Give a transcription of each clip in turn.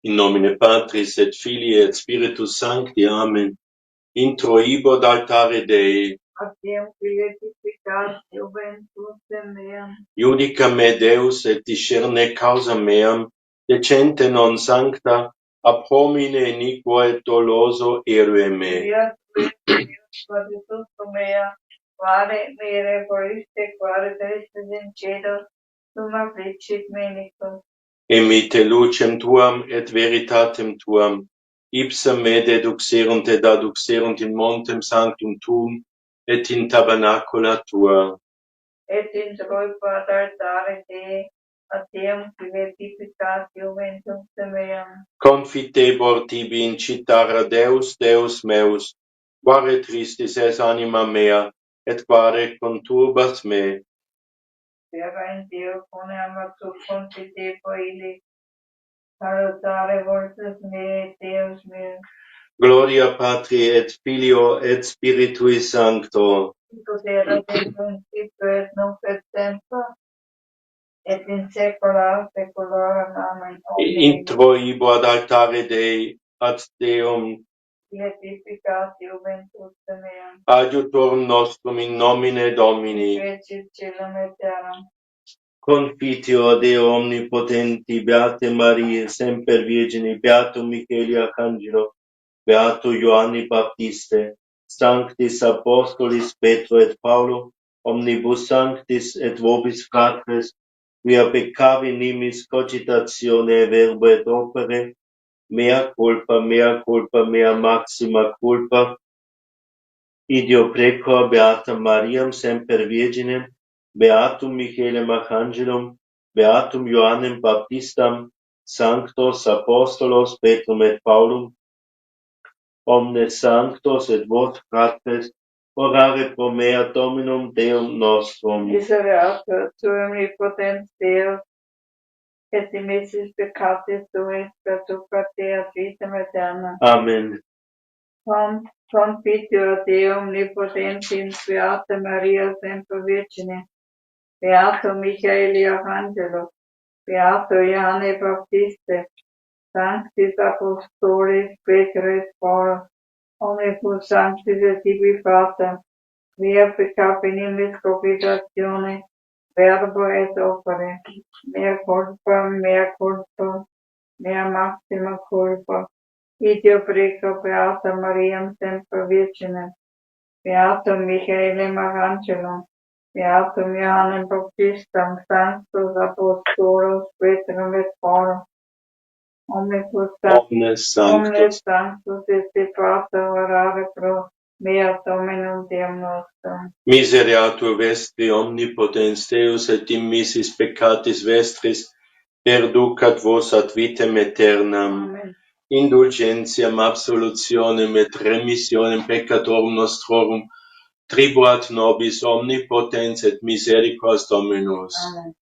In nomine Patris et Filii et Spiritus Sancti. Amen. Introibo d'altare Dei. Ad Deum glorificat juventus meam. Judica me Deus et discerne causa meam, decente non sancta, ab homine iniquo et doloso erue me. Fiat Deus quadratus mea, quare mere voriste, quare destes in cedo, sum afflicit me nicum. Emite lucem tuam et veritatem tuam, ipsa me deduxerunt et adduxerunt in montem sanctum tuum, et in tabernacula tua. Et introibo ad altare Dei, ad Deum glorificat juventus meam. Confitebor tibi incitara Deus, Deus meus, quare tristis es anima mea, et quare conturbas me. Vera in Deo poneam tu confitebo illi, salutare voltus mei, Deus meus. Gloria Patri et Filio et Spiritui Sancto. Sicut erat in principio et nunc et semper, et in saecula saeculorum. Amen. Introibo ad altare Dei, ad Deum, Beatificat juventus meam. adiutorum nostrum in nomine Domini. Fecit caelum et terram. Confitio Deo omnipotenti, Beate Mariae, semper Virgine, Beatum Michaeli Arcangelo, Beato Ioanni Baptiste, Sanctis Apostolis Petro et Paulo, omnibus sanctis et vobis fratres, via peccavi nimis cogitatione verbo et opere, mea culpa, mea maxima culpa, idio precor Beata Mariam semper Virginem, Beatum Michaelem Archangelum, Beatum Ioannem Baptistam, Sanctos Apostolos Petrum et Paulum, omnes sanctos et vos fratres, orare pro mea Dominum Deum nostrum. Misereatur tu omnipotens Deus, et dimissis peccatis tuis, perducat te ad vitam aeterna. Amen. Confitio Deo omnipotens in Beata Maria semper Virgine, Beato Michaeli Arcangelo, Beato Ioanne Baptiste, Sanctis Apostolis Petro et Paulus, omnibus sanctis et tibi Pater, via peccavi nimis cogitatione, verbo et opere, mea culpa, mea maxima culpa. Idio preco Beata Mariam semper Virginem, Beatum Michaelem Archangelum, Beatum Ioannem Baptistam, Sanctus Apostolos Petrum et Paulum, omnes sanctus et de Pater orare pro mea Dominum Deum nostrum. Misereatur vestri omnipotens Deus et dimissis peccatis vestris, perducat vos ad vitam aeternam. Amen. Indulgentiam, absolutionem et remissionem peccatorum nostrorum, tribuat nobis omnipotens et misericordias Dominus. Amen.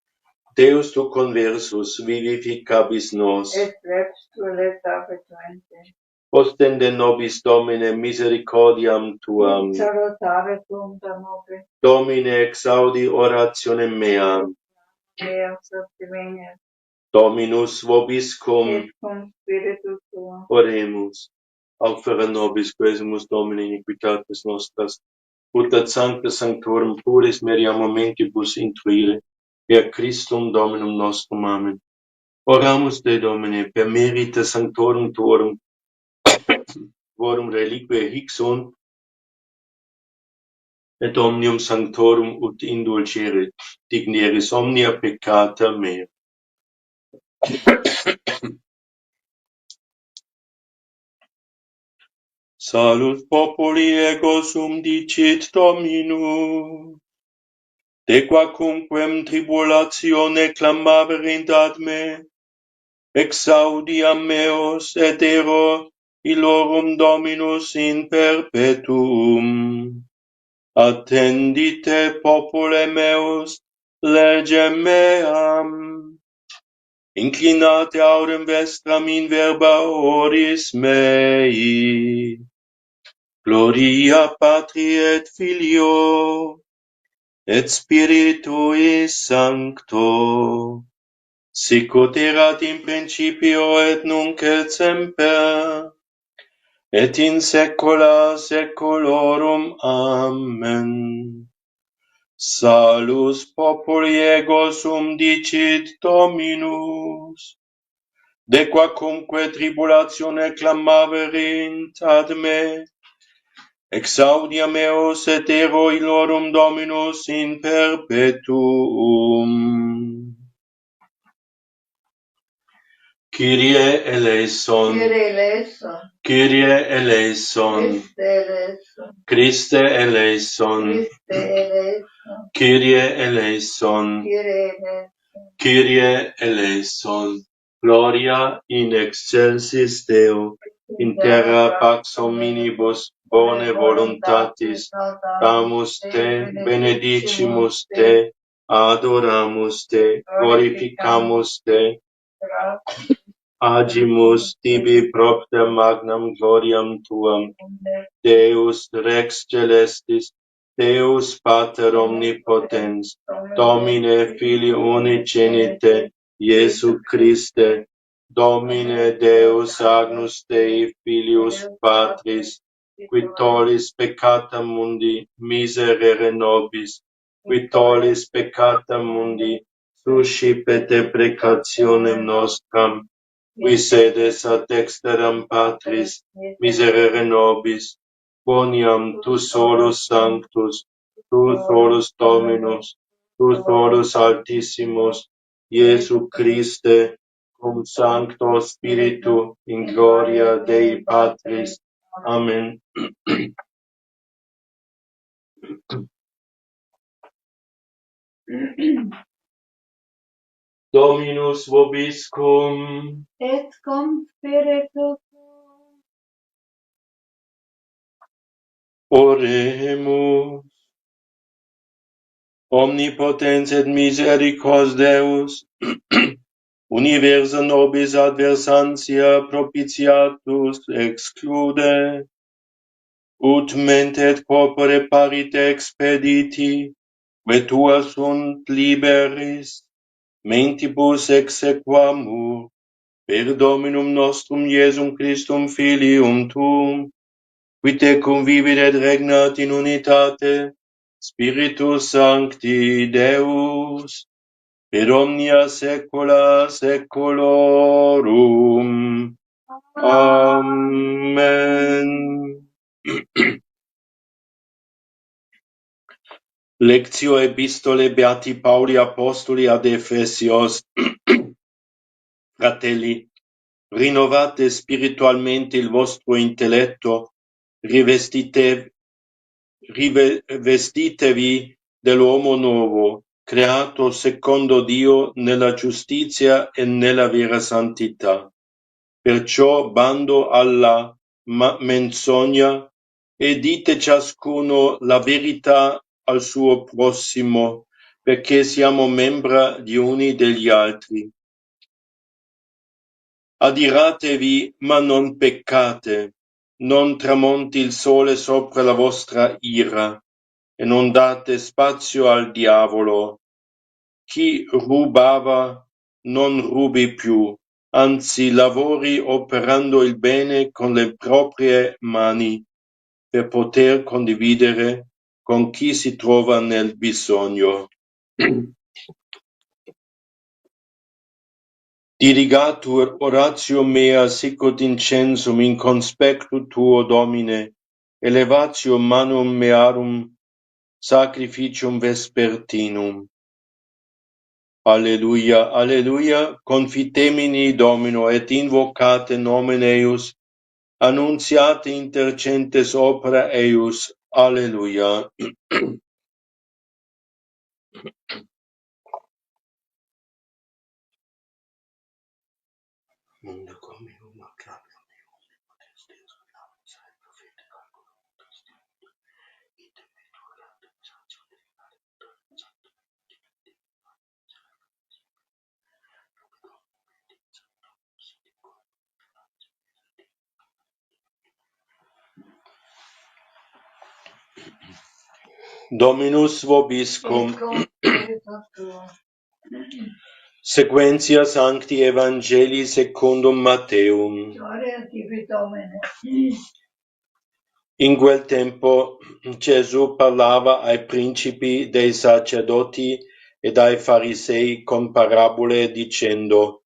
Deus tu conversus, vivificabis nos. Et reps tueleta frequente. Ostende nobis Domine misericordiam tuam. Salutare tuum da nobis. Domine exaudi orationem meam. Mea subdivenies. Dominus vobiscum. Et cum spiritu tuum. Oremus. Aufera nobis quesumus Domine iniquitatis nostras, ut ad sancta sanctorum puris meriam momentibus intruire, per Christum Dominum nostrum. Amen. Oramus Dei Domine, per merita sanctorum tuorum, quorum reliquiae hic sunt, et omnium sanctorum ut indulgere, digneris omnia peccata mea. Salus populi ego sum dicit Dominus. De quacunquem tribulatione clamaverint ad me, exaudiam meos et ero illorum Dominus in perpetuum. Attendite popule meus legem meam. Inclinate audem vestram in verba oris mei. Gloria Patri et Filio et Spiritui Sancto, sic ut erat in principio et nunc et semper, et in saecula saeculorum. Amen. Salus populi ego sum dicit Dominus, de quacumque tribulatione clamaverint ad me, exaudia meos et ero illorum Dominus in perpetuum. Kyrie eleison. Kyrie eleison. Kyrie eleison. Christe eleison. Christe eleison. Christe eleison. Kyrie eleison. Kyrie eleison. Kyrie eleison. Gloria in excelsis Deo, in terra pax hominibus bone voluntatis, damus te, benedicimus te, adoramus te, glorificamus te, agimus tibi propter magnam gloriam tuam, Deus Rex Celestis, Deus Pater Omnipotens, Domine Filii Unigenite, Iesu Christe, Domine Deus Agnus Dei Filius Patris, qui tollis peccata mundi, miserere nobis, qui tollis peccata mundi, suscipete precationem nostram, qui sedes ad dexteram Patris, miserere nobis, quoniam tu solus sanctus, tu solus Dominus, tu solus Altissimus, Iesu Christe, cum Sancto Spiritu, in gloria Dei Patris. Amen. Dominus vobiscum. Et cum spiritu tuo. Oremus. Omnipotens et misericors Deus, universa nobis adversantia propitiatus exclude, ut mente et corpore parite expediti, vetua sunt liberis, mentibus exequamur, per Dominum nostrum Iesum Christum Filium tuum, qui te convivit et regnat in unitate, Spiritus Sancti Deus, per omnia saecula saeculorum. Amen. Lectio epistole Beati Pauli Apostoli ad Ephesios. Fratelli, rinnovate spiritualmente il vostro intelletto, rivestitevi dell'uomo nuovo, creato secondo Dio nella giustizia e nella vera santità. Perciò bando alla menzogna e dite ciascuno la verità al suo prossimo, perché siamo membra gli uni degli altri. Adiratevi, ma non peccate, non tramonti il sole sopra la vostra ira, e non date spazio al diavolo. Chi rubava non rubi più, anzi lavori operando il bene con le proprie mani, per poter condividere con chi si trova nel bisogno. Dirigatur oratio mea sicut incensum in conspectu tuo, Domine, elevatio manum mearum sacrificium vespertinum. Alleluia, alleluia, confitemini Domino, et invocate nomen eius, annunciate intercentes opera eius. Alleluia. Dominus vobiscum. Sequentia Sancti Evangelii secundum Matteum. Gloria a tibi, Domine. In quel tempo Gesù parlava ai principi dei sacerdoti ed ai farisei con parabole dicendo: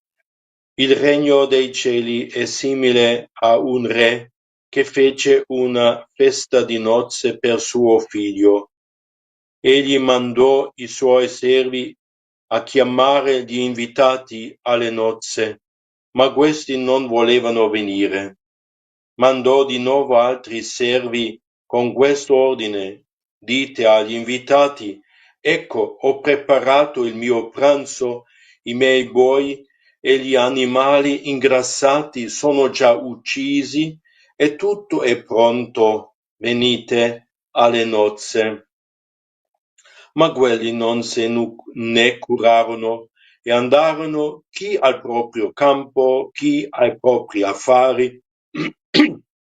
Il regno dei cieli è simile a un re che fece una festa di nozze per suo figlio. Egli mandò i suoi servi a chiamare gli invitati alle nozze, ma questi non volevano venire. Mandò di nuovo altri servi con questo ordine: dite agli invitati: ecco, ho preparato il mio pranzo, i miei buoi e gli animali ingrassati sono già uccisi e tutto è pronto. Venite alle nozze. Ma quelli non se ne curarono e andarono chi al proprio campo, chi ai propri affari.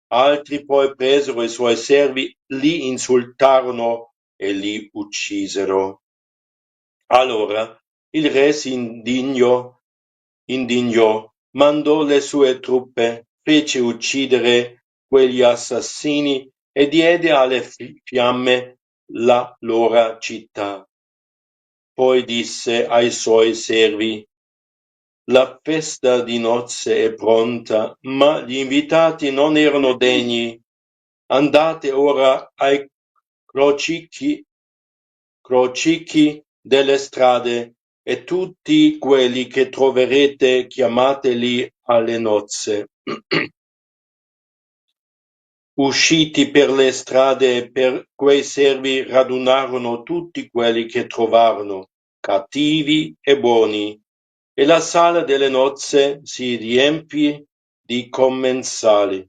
Altri poi presero i suoi servi, li insultarono e li uccisero. Allora il re si indignò, mandò le sue truppe, fece uccidere quegli assassini e diede alle fiamme la loro città. Poi disse ai suoi servi: la festa di nozze è pronta, ma gli invitati non erano degni. Andate ora ai crocicchi delle strade e tutti quelli che troverete chiamateli alle nozze. Usciti per le strade, per quei servi radunarono tutti quelli che trovarono, cattivi e buoni, e la sala delle nozze si riempì di commensali.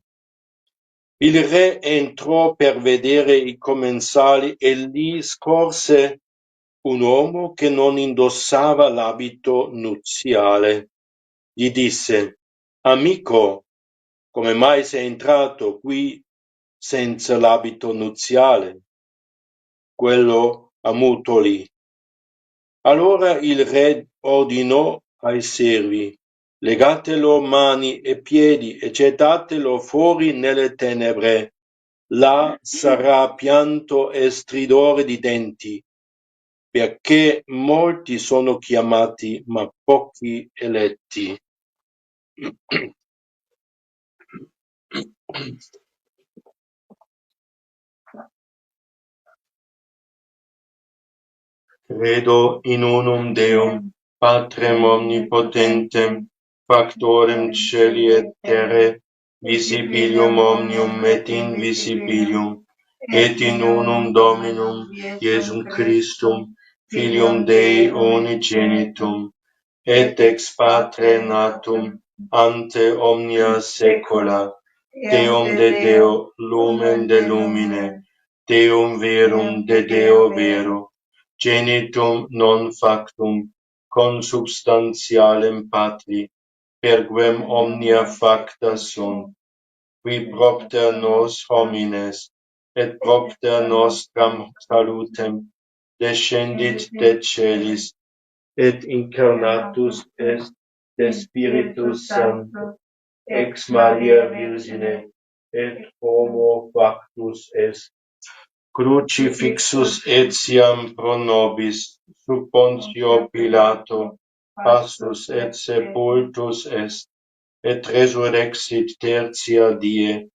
Il re entrò per vedere i commensali e lì scorse un uomo che non indossava l'abito nuziale. Gli disse: Amico, come mai sei entrato qui senza l'abito nuziale? Quello ammutolì. Allora il re ordinò ai servi: legatelo mani e piedi e gettatelo fuori nelle tenebre. Là sarà pianto e stridore di denti, perché molti sono chiamati, ma pochi eletti. Credo in unum Deum, Patrem omnipotentem, factorem celi et terrae, visibilium omnium et invisibilium, et in unum Dominum, Iesum Christum, Filium Dei unigenitum, et ex Patre natum, ante omnia saecula, Deum de Deo, lumen de lumine, Deum verum de Deo vero, genitum non factum, consubstantialem Patri, per quem omnia facta sunt, qui propter nos homines, et propter nostram salutem, descendit de celis, et incarnatus est de Spiritus Sancto, ex Maria Virgine, et homo factus est, crucifixus etiam pro nobis, sub Pontio Pilato, passus et sepultus est, et resurrexit tertia die,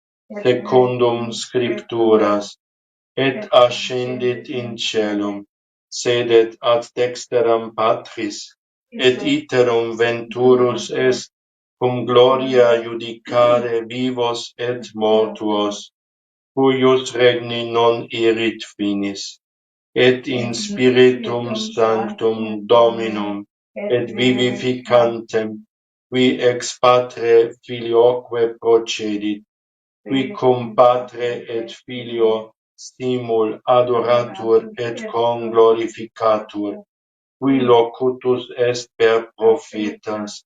secundum Scripturas, et ascendit in caelum, sedet ad dexteram Patris, et iterum venturus est, cum gloria judicare vivos et mortuos, cuius regni non erit finis, et in Spiritum Sanctum Dominum, et vivificantem, qui ex Patre Filioque procedit, qui cum Patre et Filio simul adoratur et conglorificatur, qui locutus est per prophetas,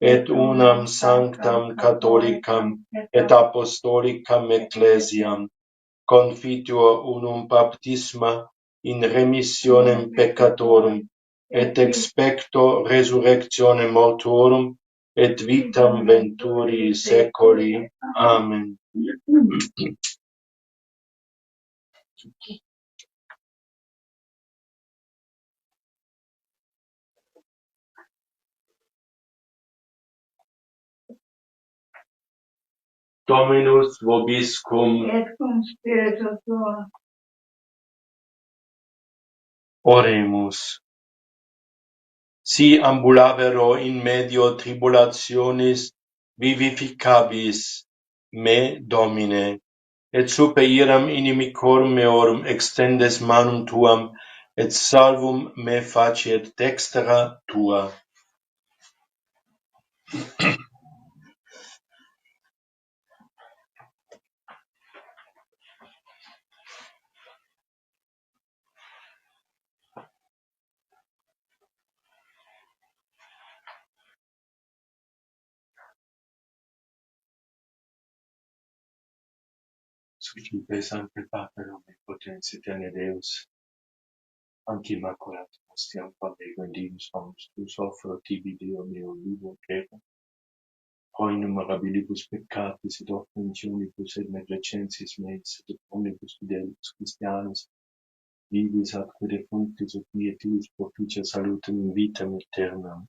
et unam sanctam catholicam et apostolicam ecclesiam, confitur unum baptisma in remissionem peccatorum, et expecto resurrectionem mortuorum, et vitam venturi secoli. Amen. Dominus vobiscum. Et cum spiritu tuo. Oremus. Si ambulavero in medio tribulationis, vivificabis me, Domine, et super iram inimicorum meorum extendes manum tuam, et salvum me faciet dextera tua. Sucipe Sancte Pater Omnipotens Aeterne Deus, anque Immaculatum ostiam favego in Deus homus, tuus offero tibi Deo meo vivo credo, pro innumerabilibus peccatis et offensionibus et negligentis meis, et omnibus fidelibus Christianus, vivis atque defunctis et pietis propicia salutem in vitam aeternam.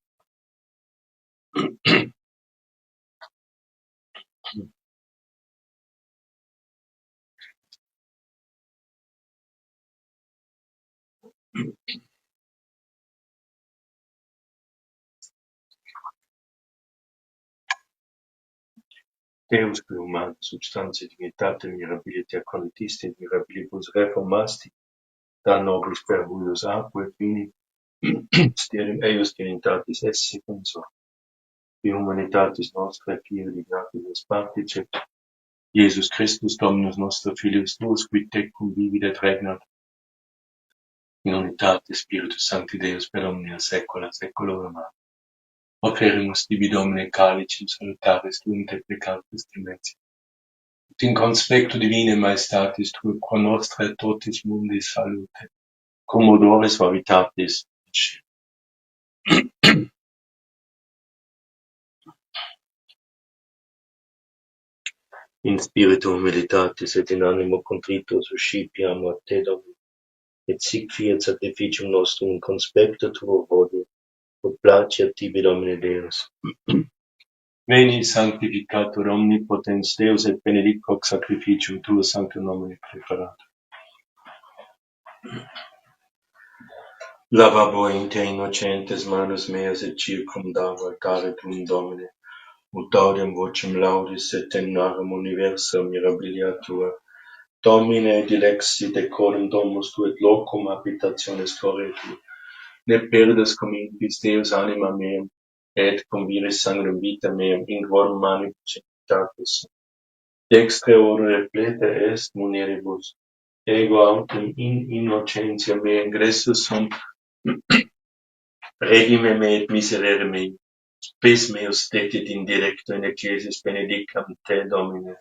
Deus per humana substantia dignitate mirabilitia condisti et mirabilibus reformasti, da nobis per huius aquae fini, stierim eius dignitatis esse consor. Die humanitatis nostra fieri dignatis particet, Iesus Christus Dominus nostro Filius Tuus, qui tecum vivit et regnat, in unitate Spiritus Sancti Deus per omnia saecula saeculorum. Amen. Oferimus tibi Domine calicem salutaris tuum te peccatis dimensi. Et in conspectu divine maestatis tue pro nostra et totis mundi salute, cum odore suavitatis. In spiritu humilitatis et in animo contrito suscipiam a te, Domine, et sic fiat sacrificium nostrum in conspectu tuo vodi, ut placiat tibi Domine Deus. Veni sanctificator omnipotens Deus et benedict hoc sacrificium tuo sanctum nomine preparatum. Lavabo in te innocentes manus meas et circumdavo altare tuum, Domine, ut audiam vocem laudis et tenarum universa mirabilia tua. Domine dilexi decorum domus tu et locum habitationis tuae tu. Ne perdas cum impis Deus anima meam, et cum viris sanguinem vita meam, in quorum manibus imitatis. Dextre ora repleta est munieribus, ego autem in innocentia mea ingressus sunt, regime me et miserere mei, spes meus detit in directo in ecclesis benedicam te, Domine.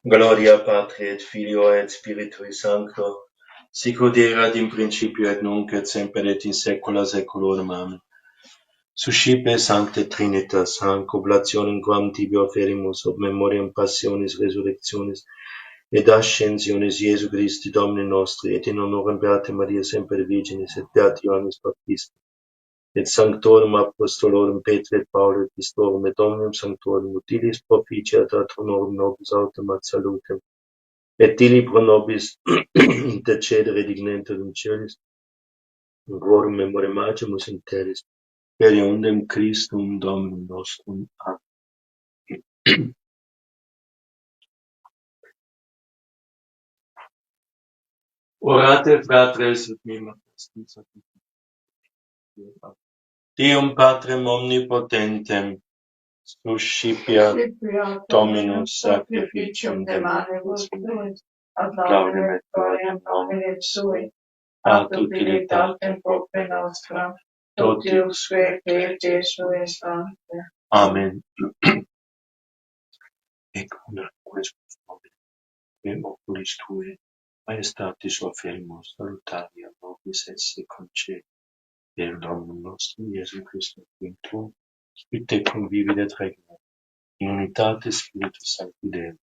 Gloria Patri et Filio et Spiritui Sancto, sic ut erat in principio et nunc et semper et in saecula saeculorum. Amen. Suscipe Sancte Trinitas, hanc oblationem quam tibi oferimus, ob memoriam passionis resurrectionis, et ascensionis Iesu Christi Domini nostri, et in honorem Beate Maria semper Virginis, et Beati Ioannis Baptista, et Sanctorum Apostolorum Petri et Pauli et Pistorum, et Omnium Sanctorum, utilis propitiat ad honorem nobis autem ad salutem, et illi pro nobis intercedere dignenter in celis, in quorum memoramus in terris, per eundem Christum Dominum nostrum. Amen. Orate fratres et mimas. Deum Patrem omnipotentem, suscipiat Dominus sacrificium de manibus tuis, ad laudem et gloriam nomine sui, ad utilitatem populi nostra, totiusque quiete sui sancte. Amen. Ec una questus nomine, et oculis tui, maestatis oferimus salutaria nobis esse concedi. per Domnul nostru, Iesu Hristos, prin tu, spite convivi et regna, in unitate Spiritus Sancti Deo,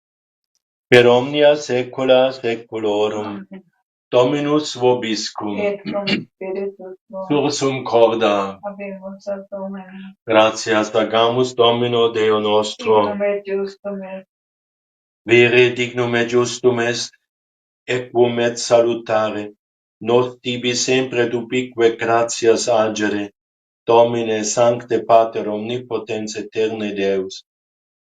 per omnia saecula saeculorum. Amen. Dominus vobiscum, Et cum spiritus tuo, sursum corda, habemus ad Dominum, gratias agamus Domino Deo nostro, dignum et justum est, vere dignum et justum est, equum et salutare, nos tibi sempre dubique gratias agere, Domine Sancte Pater Omnipotens Aeterne Deus,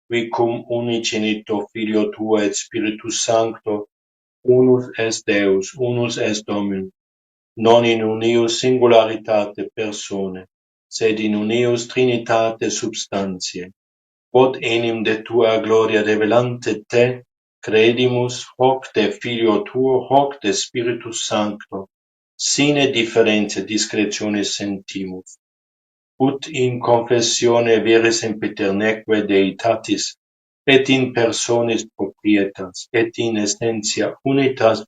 qui cum unicenito Filio Tuo et Spiritus Sancto, unus est Deus, unus est Dominus, non in unius singularitate persone, sed in unius trinitate substantiae. Quod enim de tua gloria revelante te, credimus, hoc de Filio Tuo, hoc de Spiritus Sancto, sine differentia discretione sentimus. Ut in confessione vere sempiterneque Deitatis, et in personis proprietas, et in essentia unitas,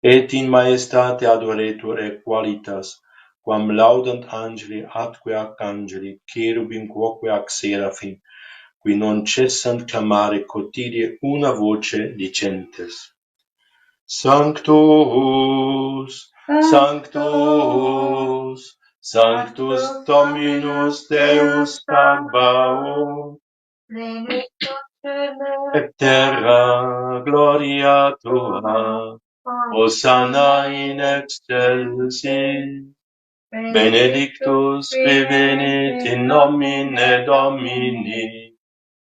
et in maestate adoretur et qualitas, quam laudant angeli atque ac angeli, cherubim quoque ac seraphim, qui non cessant clamare quotidie una voce dicentes. Sanctus, Sanctus, Sanctus Dominus Deus Sabaoth, et terra gloria tua, Hosanna in excelsis, benedictus qui venit in nomine Domini,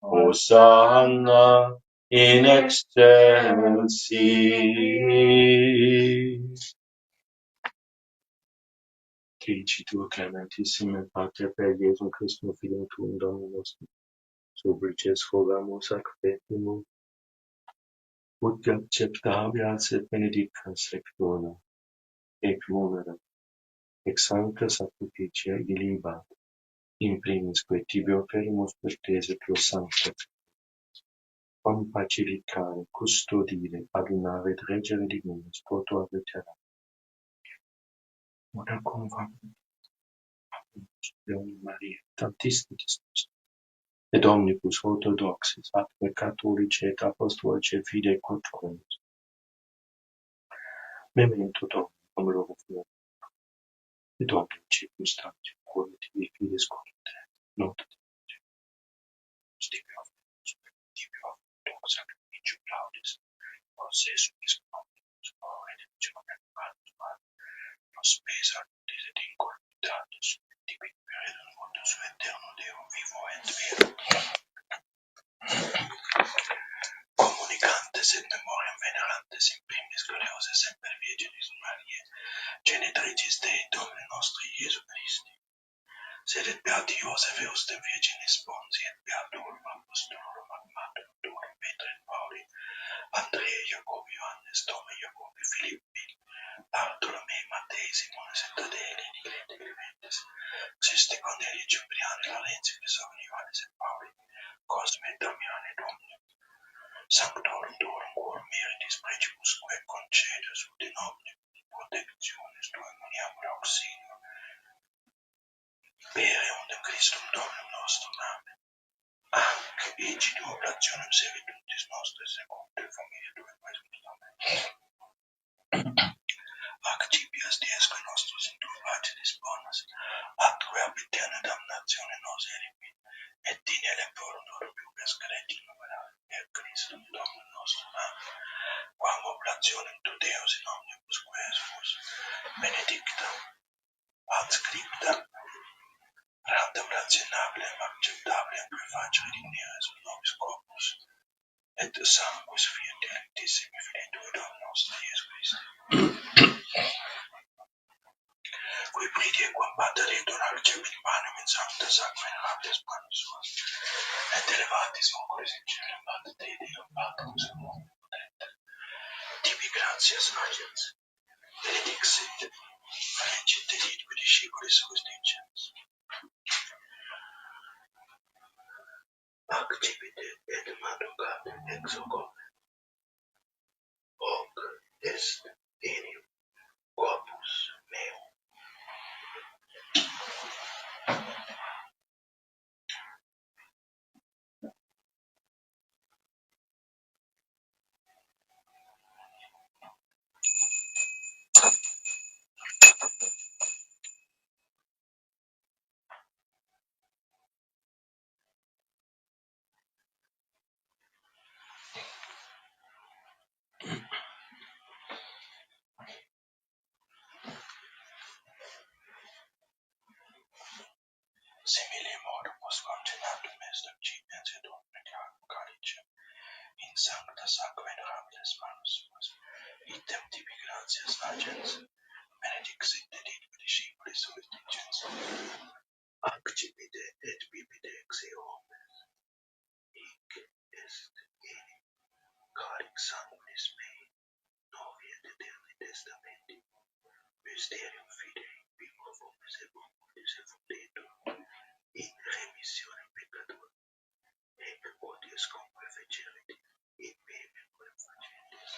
Hosanna in excelsis. Dicitur clementissime Pater per Iesum Christum Filium Tuum Dominum nostrum, suplices rogamus ac petimus, ut acceptabias et benedicas lectora, ec numera, ex sancta sacrificia ilibat, in primis quae tibi oferimus per tese tuo sancta, quam pacificare, custodire, adunare et reggere dignitas toto ad aeternam. Una convam Deum Maria, tantissimis et omnibus orthodoxis, atque catholici et apostolici fide conformis. Memento Domini, omnium fiat, et omnium circumstantium, quod tibi fides conte, not tibi sacrificium laudis, os Iesus omnibus redemptionem altum, nos pesa lutis et incorruptatus, tibi peredum mundus aeterno Deo vivo et vero. Communicantes et memoriam venerantes in primis gloriosa semper Virginis Mariae, genitricis Dei Domini nostri Iesu Christi, sed et beati Iosef eustem Virginis Sponsi, et beaturum apostolorum magmaturum Petra et Pauli, Andrea, Jacobi, Johannes, Toma, Jacobi, Philippi, Bartolomei, Mattei, Simone, Tadei, Nicolete, Clementes, Sisti, Corneli, Cipriani, Lorenzi, Crisovani, Johannes et Pauli, Cosme, Damiani, Domini, Sanctorum Dorum quorum meritis precibusque concedas ut in omne protectionis tua uniamur auxilio, per eundem Christum Dominum nostrum. Amen. Anc ecit oblationem servitutis nostris secundum familia tua quaesum Amen. Ac tibias diesque nostros in tua pace disponas, atque ab aeterna damnatione nos elimini, et in elenforum norum pubes creditum per Christum Dominum nostrum. Amen. Quam oblationem tu Deus in omnibus quesumus, benedicta, adscripta, randam rationabilem acceptabilem per facere digneres nobis corpus, et sanguis fiat delectissimi Filii Tui Domini nostri Iesu Christi. Qui pridie quam pater et donalcem in manum in sancta sacra in habeas manus suas, et elevatis oculis in cielo Pater Dei Deum Patris omnipotente. Tibi gratias agens, benedixit, felicit editque discipulis suis dicens. Ac cipite et madugate ex ocome, hoc est enium corpus meum. Beatum est accidens et omnium calice, in sancta sacra venerabilis manus suas, item tibi gratias agens, benedixit et discipulis suis digens, accipite et bibite ex eo homes, hic est enim, caric sanguinis mei, novi et eterni testamenti, mysterium fidei, vivorum et mortis et fundetur, in remissionem peccatorum, et odius comque fecerit, in me memorem facientes.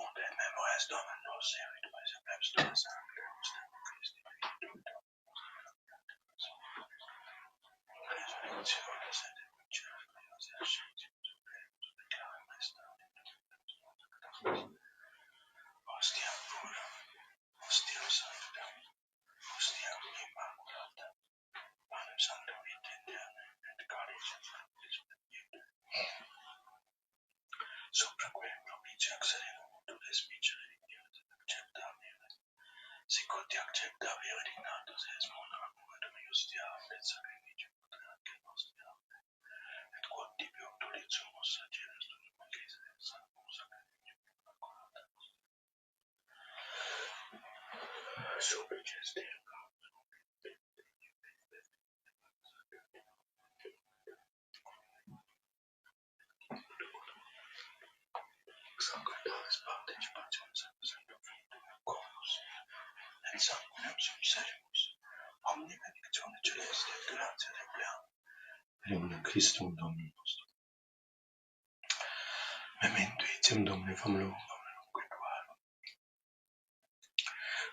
Und et memo est Dominus, erit preceptus tuas angelos, Christi, resurrectionis et evangelios ascensionis, declaram est hostia pura, hostia sancta, hostia immaculata, panem sanctum vitae aeterna, et calice sanctis benedictum, supra quem propitia accedemur multitudes misericordias acceptabiles, sicut acceptabiles dignatus est monum quod justia et sacrificium patriarche nostri, et quod tibi obtulit sumus sacerdos magis et sanctum sacrificium immaculata supplices Deo sanctalis participationis sanctum Filii Corpus et sanguinem subsedemus omni benedictione celeste et gratia et pleam per omnium Christum Dominum nostrum. Memento etiam Domine famulorum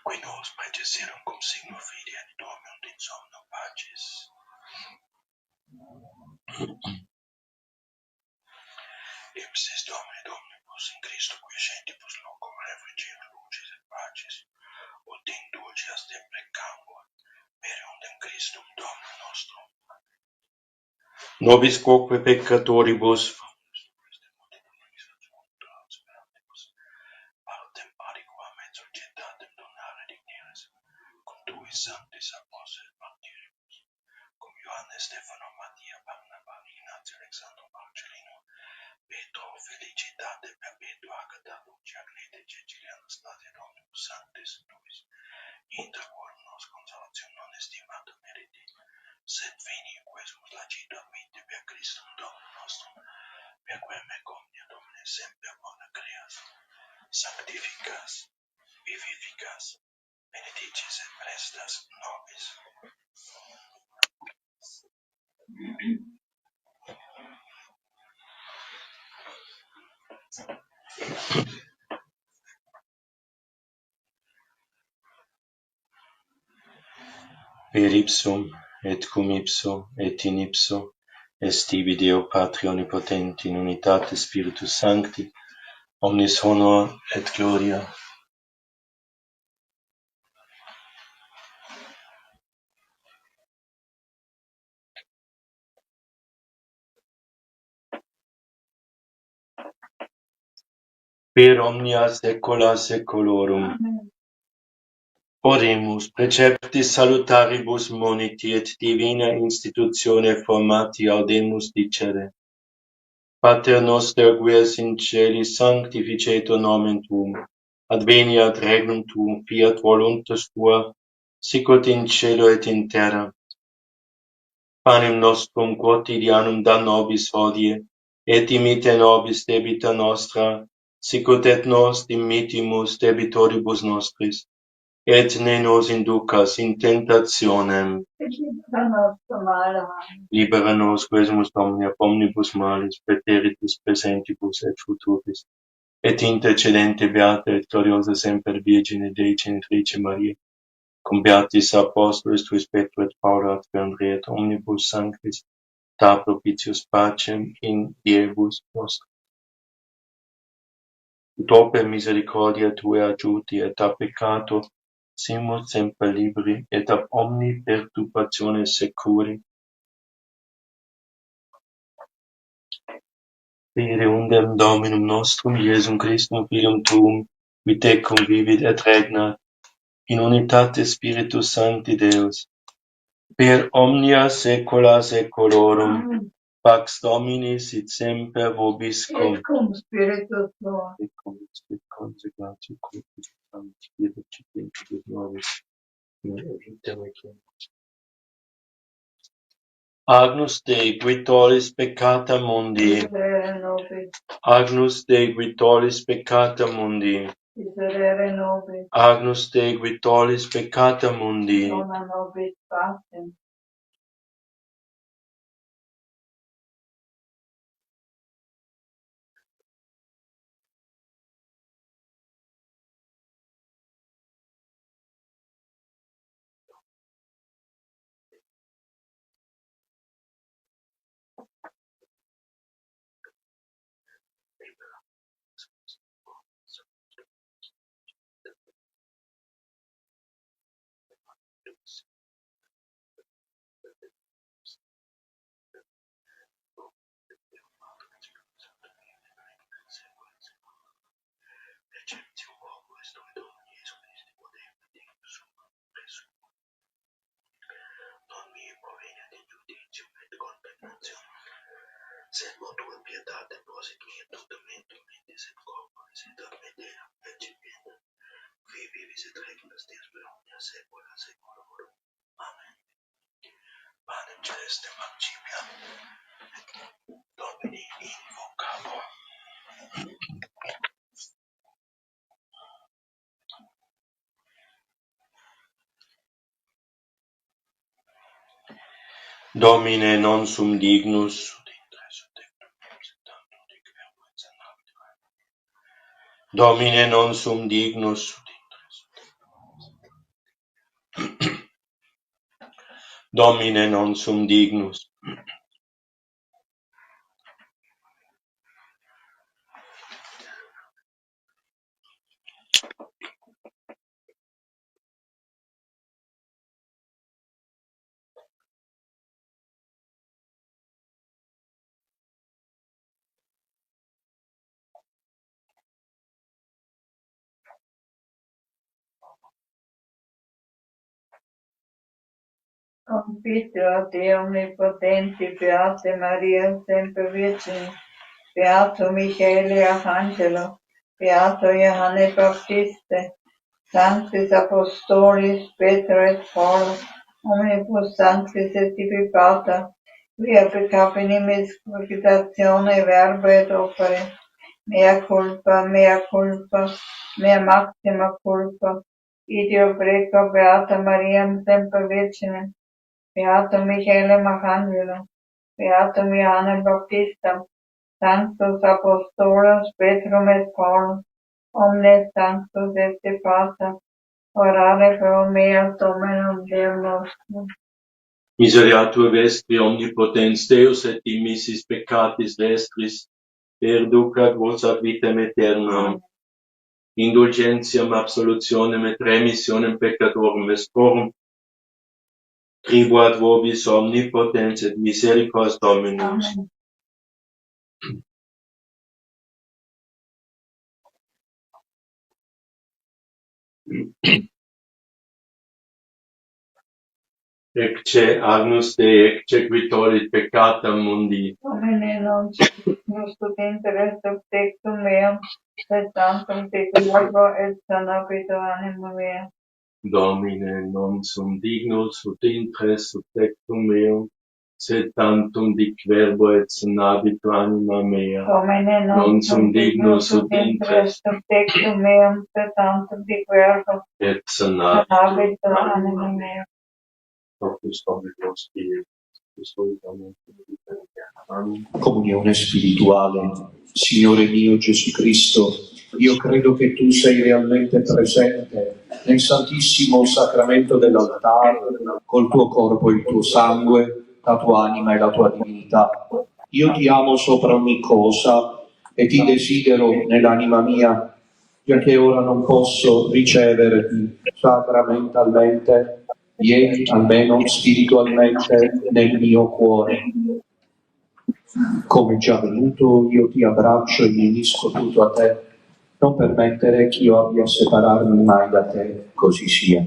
qui nos praedecerum cum signo Fidei et dormiunt in somno pacis. Ipsis Domini Dominibus in Christo quiescentibus locum refrigerit lucis et pacis, ut indulgias te precamur, periundem Christum Dominum nostrum. Nobis quoque peccatoribus, partem aliquam et societatem donare digneris, cum tuis sanctis apostles martyribus, cum Ioannes Stephanom Maria Barnaba Ignatius Alexandrum Marcellino, Petro felicitate perpetua Agatha Lucia Grete Cecilianus Natia Dominus Sanctis tuis, inter quorum nos consolatium non estimata meriti, sed vini quesumus lacito admitte per Christum Dominum nostrum, per quem ec omnia Domine semper bona creas, sanctificas, vivificas, benedicis et prestas nobis. Per ipsum, et cum ipso, et in ipso, est tibi Deo Patri Omnipotenti, in unitate Spiritus Sancti, omnis honor et gloria. Per omnia saecula saeculorum. Amen. Oremus, preceptis salutaribus moniti et divina institutione formati audemus dicere. Pater noster qui es in celi, sanctificetur nomen tuum, adveniat regnum tuum, fiat voluntas tua, sicut in cielo et in terra. Panem nostrum quotidianum da nobis hodie, et dimitte nobis debita nostra, sicut et nos dimittimus debitoribus nostris, et ne nos inducas in tentationem, libera nos quesumus Domini ab omnibus malis, preteritis presentibus et futuris. et intercedente beata et gloriosa semper Virgine Dei Genitrice Maria, cum beatis apostolis tuis Petro et Paula et Andrea et omnibus sanctis, da propitius pacem in diebus nostrum. Ut oper misericordia Tue adjuti et a peccato simus semper liberi et ab omni perturbatione securi. Fide undem Dominum nostrum, Iesum Christum, Filium Tuum, qui te convivit et regnat in unitate Spiritus Sancti Deus, per omnia saecula saeculorum. Amen. Pax Domini sit semper vobiscum. Et cum spiritus tuo. Et cum spiritu consecratio Christus Sancti Spiritus Novis. Agnus Dei, qui tollis peccata mundi. Miserere nobis. Agnus Dei, qui tollis peccata mundi. Miserere nobis. Agnus Dei, qui tollis peccata mundi. Dona nobis pacem. Sed motua pietate posit mia tutamentum mentis et corporis et admetea percipienda, qui vivis et regnas Deus per omnia saecula saeculorum. Amen. Panem celestem accipiam, et Domini invocabo. Domine non sum dignus, Domine non sum dignus, Domine non sum dignus. Confiteor Dei omnipotenti, Beate Maria, semper Virgine, Beato Michele Arcangelo, Beato Johannes Baptiste, Sanctis Apostolis, Petro et Paul, omnibus sanctis et tibi Pater, via peccavi nimis cogitatione verbo et opere, mea culpa, mea maxima culpa, idio preco Beata Maria semper Virgine, Beato Michele Arcangelo, Beato Johannes Baptista, Sanctus Apostolos, Petrum et Paul, omnes sanctus et de Pater, orare pro mea Dominum Deum nostrum. Miseriatur vestri omnipotens Deus et dimissis peccatis vestris, perducat vos ad vitam aeternam. Indulgentiam absolutionem et remissionem peccatorum esporum, tribuat vobis omnipotens et misericordias Dominus. Amen. Ecce Agnus Dei, ecce qui tollit peccatam mundi. Domine non nos interest tectum meum, et tantum te globo et sanabito anima mea. Domine non sum dignus ut intres ut tectum meum, sed tantum dic verbo et sanabito anima mea. Domine non sum dignus ut interest tectum meum, et tantum dic verbo Et sanabito sanabito anima mea. Opus Dominus Dei, Amen. Comunione spirituale. Signore mio Gesù Cristo, io credo che tu sei realmente presente nel Santissimo Sacramento dell'altare, col tuo corpo e il tuo sangue, la tua anima e la tua divinità. Io ti amo sopra ogni cosa e ti desidero nell'anima mia, giacché ora non posso riceverti sacramentalmente, vieni almeno spiritualmente nel mio cuore. Come già venuto, io ti abbraccio e mi unisco tutto a te, non permettere che io abbia a separarmi mai da te, così sia.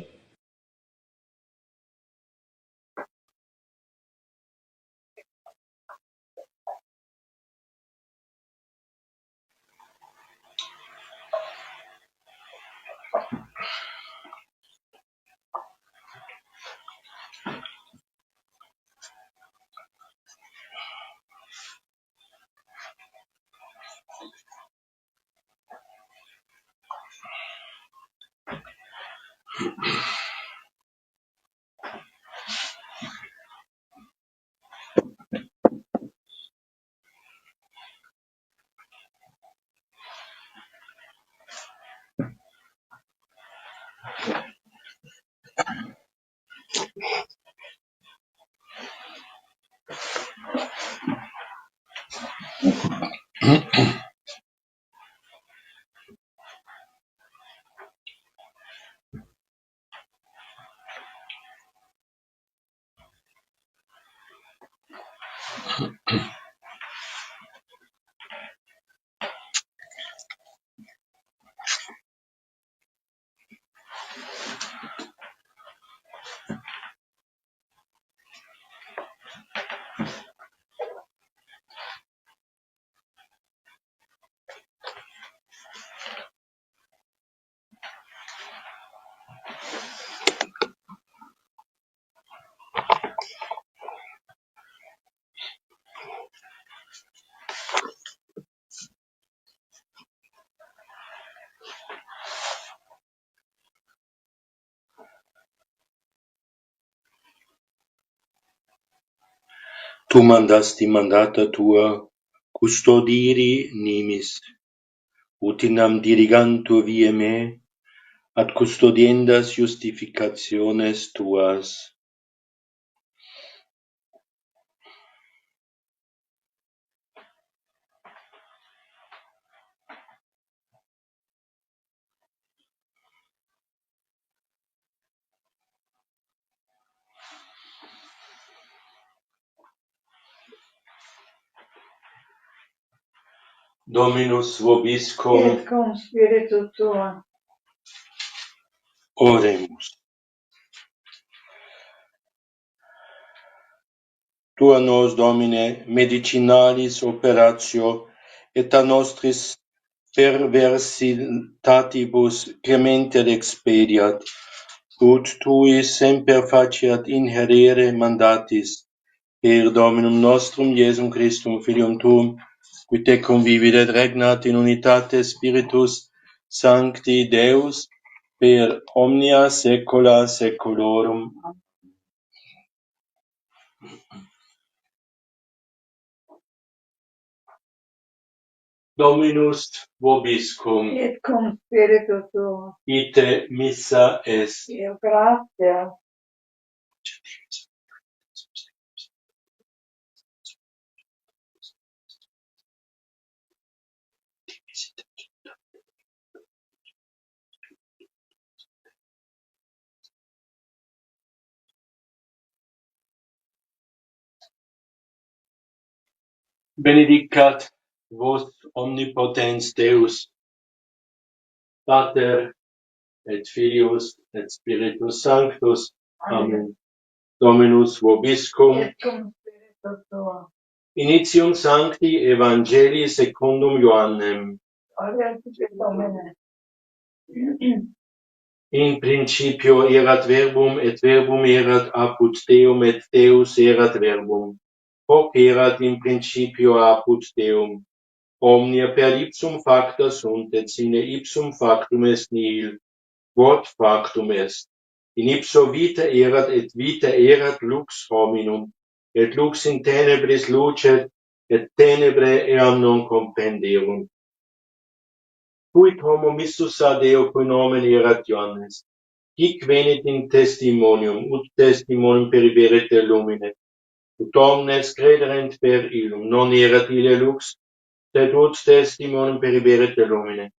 Tu mandasti mandata tua, custodiri nimis, utinam dirigantur vie me, ad custodiendas justificationes tuas. Dominus vobiscum, Et cum spiritu tuo. oremus. Tua nos, Domine, medicinalis operatio, et a nostris perversitatibus clemente expediat, ut tui semper faciat inherere mandatis, per Dominum nostrum Iesum Christum, Filium Tuum, qui te convivit et regnat in unitate Spiritus Sancti Deus, per omnia saecula saeculorum. Dominus vobiscum, Et cum spiritu tuo. ite missa est. Io gratia. Benedicat vos omnipotens Deus, Pater et Filius et Spiritus Sanctus. Amen. Dominus vobiscum. Et cum spiritu tuo. Initium Sancti Evangelii secundum Ioannem. Gloria a te, Domine. In principio erat verbum, et verbum erat apud Deum, et Deus erat verbum. Hoc erat in principio apud Deum. Omnia per ipsum facta sunt, et sine ipsum factum est nihil. Quod factum est. In ipso vita erat, et vita erat lux hominum. Et lux in tenebris lucet, et tenebrae eam non compenderunt. Fuit homo missus a Deo cui nomen erat Ioannes, hic venit in testimonium, ut testimonium periberet lumine, ut omnes crederent per illum, non erat ille lux, sed ut testimonium periberet lumine.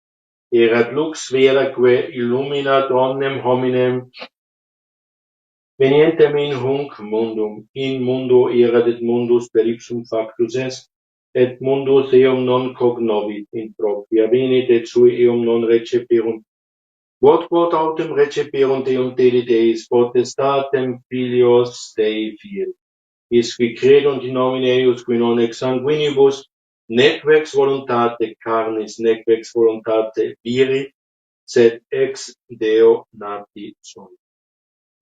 Erat lux veraque illuminat omnem hominem, venientem in hunc mundum, in mundo erat et mundus per ipsum factus est, et mundus eum non cognovit in propria, venit et sui eum non receperunt. Quod autem receperunt eum deli Deis, potestatem filios Dei fiel. Isqui credunt in nomine eius qui non ex sanguinibus, nec vex voluntate carnis, nec vex voluntate viri, sed ex Deo nati sunt.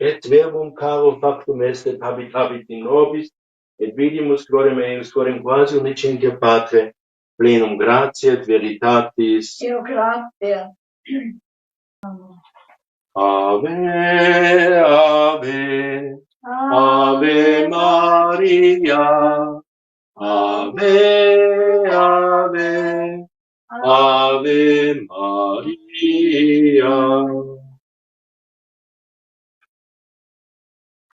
Et verbum caro factum est et habitabit in nobis, et vidimus gloriam eius quorum quasi unicentia Patre, plenum gratia et veritatis. Deo gratia. Ave, Ave, Ave Maria, Ave, Ave, Ave Maria.